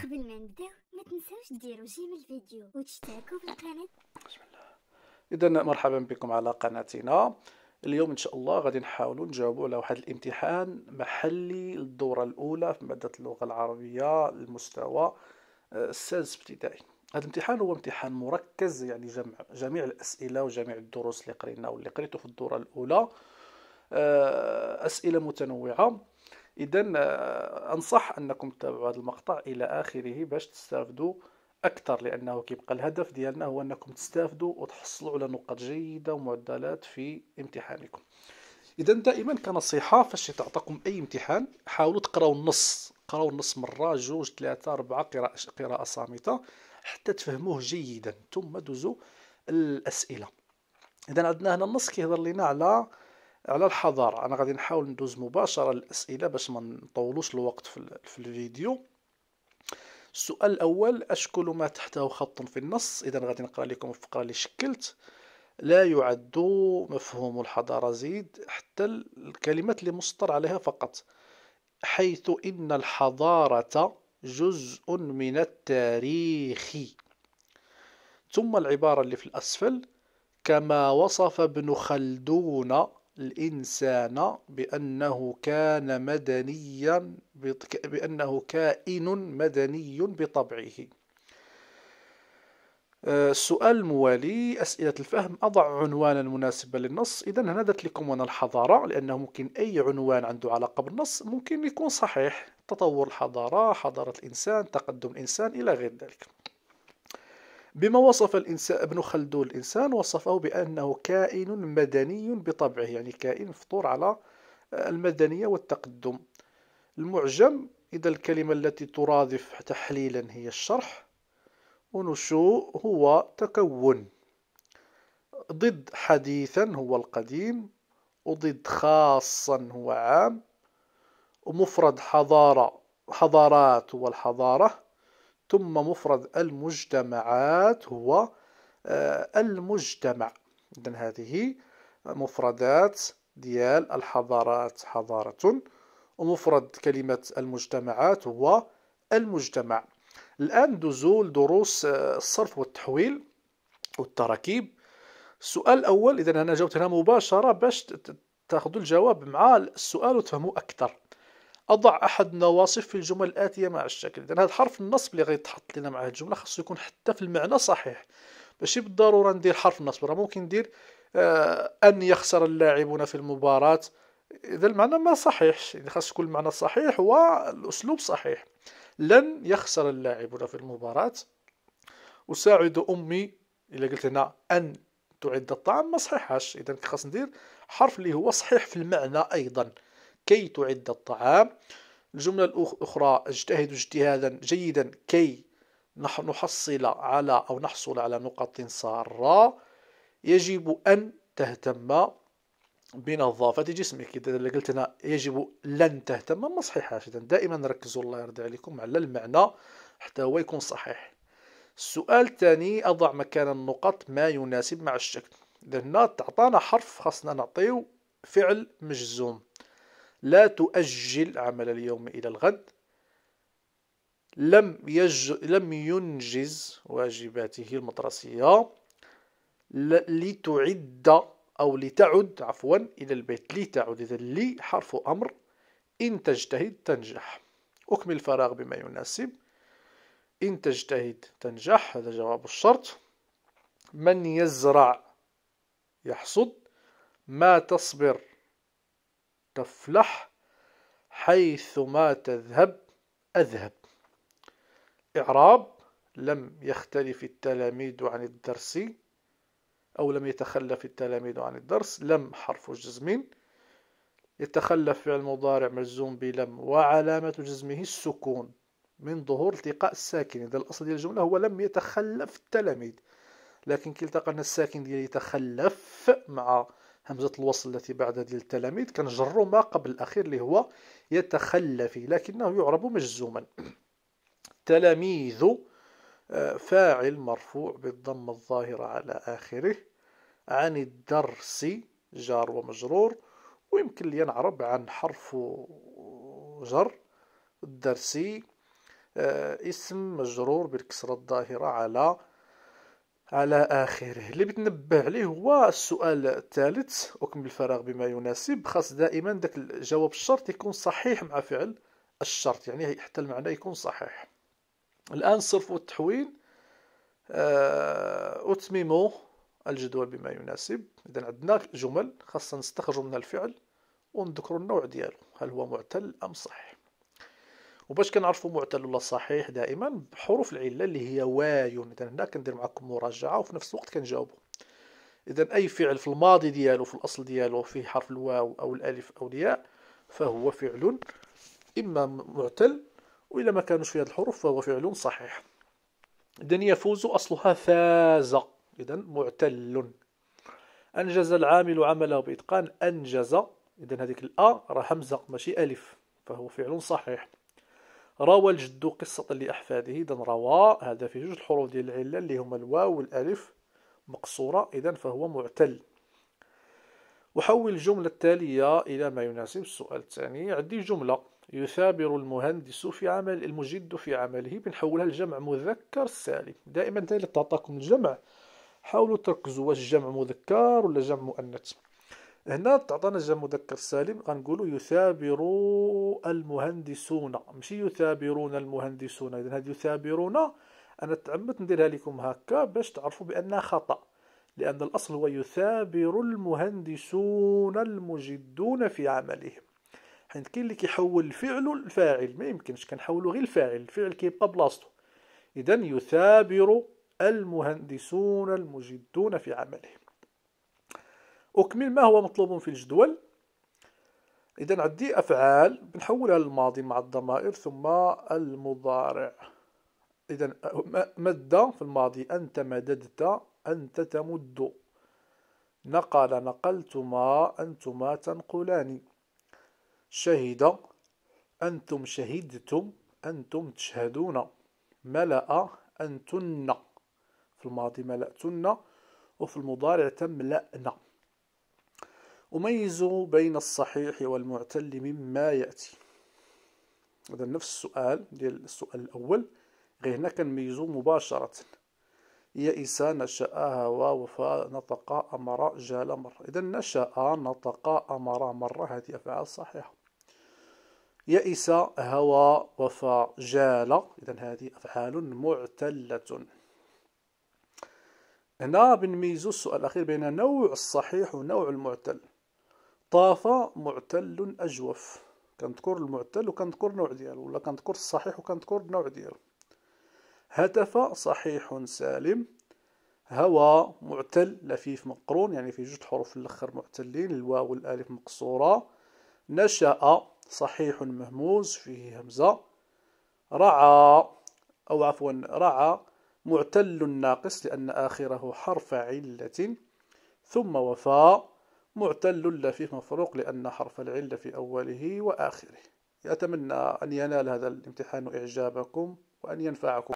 قبل ما نبداو ما تنساوش ديروا جيم الفيديو وتشتركوا في القناة. بسم الله. إذا مرحبا بكم على قناتنا. اليوم إن شاء الله غادي نحاولوا نجاوبوا على واحد الامتحان محلي للدورة الأولى في مادة اللغة العربية المستوى السادس ابتدائي. هذا الامتحان هو امتحان مركز، يعني جمع جميع الأسئلة وجميع الدروس اللي قرينا واللي قريته في الدورة الأولى، أسئلة متنوعة. إذا أنصح أنكم تتابعوا هذا المقطع إلى آخره باش تستافدوا أكثر، لأنه كيبقى الهدف ديالنا هو أنكم تستافدوا وتحصلوا على نقاط جيدة ومعدلات في امتحانكم. إذا دائما كنصيحة فاش تعطاكم أي امتحان حاولوا تقراو النص، قراو النص مرة جوج ثلاثة أربعة، قراءة صامتة حتى تفهموه جيدا، ثم دوزوا الأسئلة. إذا عندنا هنا النص كيهضر لنا على الحضارة. أنا غادي نحاول ندوز مباشرة للأسئلة باش ما نطولوش الوقت في الفيديو. السؤال الأول: أشكل ما تحته خط في النص. إذا غادي نقرأ لكم الفقرة اللي شكلت. لا يعد مفهوم الحضارة زيد حتى الكلمات اللي مسطر عليها فقط، حيث إن الحضارة جزء من التاريخ. ثم العبارة اللي في الأسفل: كما وصف ابن خلدون الإنسان بأنه كائن مدني بطبعه. السؤال الموالي: أسئلة الفهم. أضع عنوانا مناسبا للنص. إذا هنا درت لكم أنا الحضارة، لأنه ممكن أي عنوان عنده علاقة بالنص ممكن يكون صحيح: تطور الحضارة، حضارة الإنسان، تقدم الإنسان، إلى غير ذلك. بما وصف الإنسان ابن خلدون الإنسان، وصفه بأنه كائن مدني بطبعه، يعني كائن فطور على المدنية والتقدم. المعجم: إذا الكلمة التي ترادف تحليلا هي الشرح. ونشوء هو تكون. ضد حديثا هو القديم. وضد خاصا هو عام. ومفرد حضارات هو الحضارة. ثم مفرد المجتمعات هو المجتمع. إذن هذه مفردات ديال الحضارات: حضارة. ومفرد كلمة المجتمعات هو المجتمع. الآن ندوزو لدروس الصرف والتحويل والتراكيب. السؤال الأول، إذا أنا جاوبت هنا مباشرة باش تاخذوا الجواب مع السؤال وتفهموا أكثر. أضع أحد النواصف في الجمل الآتية مع الشكل. إذا هذا حرف النصب اللي غيتحط لنا مع الجملة خاصو يكون حتى في المعنى صحيح، ماشي بالضرورة ندير حرف النصب، راه ممكن ندير أن يخسر اللاعبون في المباراة. إذا المعنى ما صحيحش، إذا خاص يكون المعنى صحيح والأسلوب صحيح. لن يخسر اللاعبون في المباراة. أساعد أمي. إلا قلت هنا أن تعد الطعام ما صحيحاش، إذا خاص ندير حرف اللي هو صحيح في المعنى أيضا: كي تعد الطعام. الجملة الأخرى: اجتهد اجتهادا جيدا كي نحصل على أو نحصل على نقط سارة. يجب أن تهتم بنظافة جسمك. إذا قلت هنا يجب لن تهتم ما صحيحاش، إذا دائما نركزوا الله يرضي عليكم على المعنى حتى هو يكون صحيح. السؤال الثاني: أضع مكان النقط ما يناسب مع الشكل. إذا هنا تعطانا حرف خاصنا نعطيو فعل مجزوم: لا تؤجل عمل اليوم إلى الغد. لم ينجز واجباته المدرسية. لتعد أو لتعد عفوا إلى البيت. لتعد، إذا لي حرف أمر. إن تجتهد تنجح. أكمل الفراغ بما يناسب. إن تجتهد تنجح، هذا جواب الشرط. من يزرع يحصد. ما تصبر تفلح. حيث ما تذهب أذهب. إعراب: لم يختلف التلاميذ عن الدرس، أو لم يتخلف التلاميذ عن الدرس. لم حرف جزم. يتخلف فعل مضارع مجزوم بلم وعلامة جزمه السكون من ظهور التقاء الساكن. إذا الأصل ديال الجملة هو لم يتخلف التلاميذ، لكن كي التقينا الساكن ديال يتخلف مع همزة الوصل التي بعد ديال التلاميذ كنجروا ما قبل الأخير اللي هو يتخلف، لكنه يعرب مجزوما. تلاميذ فاعل مرفوع بالضمة الظاهرة على آخره. عن الدرس جار ومجرور، ويمكن لي نعرب عن حرف جر الدرسي. اسم مجرور بالكسرة الظاهرة على آخره. اللي بتنبه عليه هو السؤال الثالث: أكمل الفراغ بما يناسب. خاص دائما داك الجواب الشرط يكون صحيح مع فعل الشرط، يعني حتى المعنى يكون صحيح. الآن الصرف والتحويل. أتمم الجدول بما يناسب. إذا عندنا جمل خاصنا نستخرجوا منها الفعل ونذكروا النوع ديالو، هل هو معتل أم صحيح. وباش كنعرفوا معتل ولا صحيح دائما بحروف العله اللي هي واي. اذا هنا كندير معكم مراجعه وفي نفس الوقت كنجاوبوا. اذا اي فعل في الماضي ديالو في الاصل ديالو فيه حرف الواو او الالف او الياء فهو فعل اما معتل، واذا ما كانوش فيه هذه الحروف فهو فعل صحيح. اذا يفوز اصلها فاز، اذا معتل. انجز العامل عمله باتقان، انجز. اذا هذيك الا راه همزه ماشي الف، فهو فعل صحيح. روى الجد قصة لأحفاده. إذا روى هذا في جوج الحروف ديال العلة اللي هما الواو والألف مقصورة، إذا فهو معتل. وحول الجملة التالية إلى ما يناسب. السؤال الثاني: عندي جملة: يثابر المهندس في عمل المجد في عمله. بنحولها لجمع مذكر سالم. دائما إذا تعطاكم الجمع حاولوا تركزوا واش جمع مذكر ولا جمع مؤنث. هنا تعطانا جمع مذكر سالم، غنقولوا يثابر المهندسون، ماشي يثابرون المهندسون. اذا هاد يثابرون انا تعمدت نديرها لكم هكا باش تعرفوا بانها خطا، لان الاصل هو يثابر المهندسون المجدون في عملهم. حيت كاين اللي كيحول الفعل للفاعل، ما يمكنش، كنحولوا غير الفاعل، الفعل كيبقى بلاصتو. اذا يثابر المهندسون المجدون في عملهم. أكمل ما هو مطلوب في الجدول. إذا عندي أفعال بنحولها للماضي مع الضمائر ثم المضارع. إذا مد في الماضي: أنت مددت، أنت تمد. نقل نقلتما، أنتما تنقلان. شهد، أنتم شهدتم، أنتم تشهدون. ملأ، أنتن. في الماضي ملأتن، وفي المضارع تملأن. أميزوا بين الصحيح والمعتل مما يأتي. هذا نفس السؤال ديال السؤال الأول، غير هنا كنميزوا مباشرة. يئس، نشأ، هوى، وفى، نطق، أمر، جال، مر. إذا نشأ، نطق، أمر، مر هذه أفعال صحيحة. يئس، هوى، وفى، جال، إذا هذه أفعال معتلة. هنا بنميزوا السؤال الأخير بين نوع الصحيح ونوع المعتل. طاف معتل أجوف، كنذكر المعتل وكنذكر النوع ديالو، ولا كنذكر الصحيح وكنذكر النوع ديالو. هتف صحيح سالم. هوى معتل لفيف مقرون، يعني في جوج حروف الاخر معتلين، الواو والالف مقصورة. نشأ صحيح مهموز فيه همزة. رعى أو عفوا رعى معتل ناقص لأن آخره حرف علة. ثم وفى معتل لفيف مفروق لأن حرف العلة في أوله وآخره. أتمنى أن ينال هذا الامتحان إعجابكم وأن ينفعكم.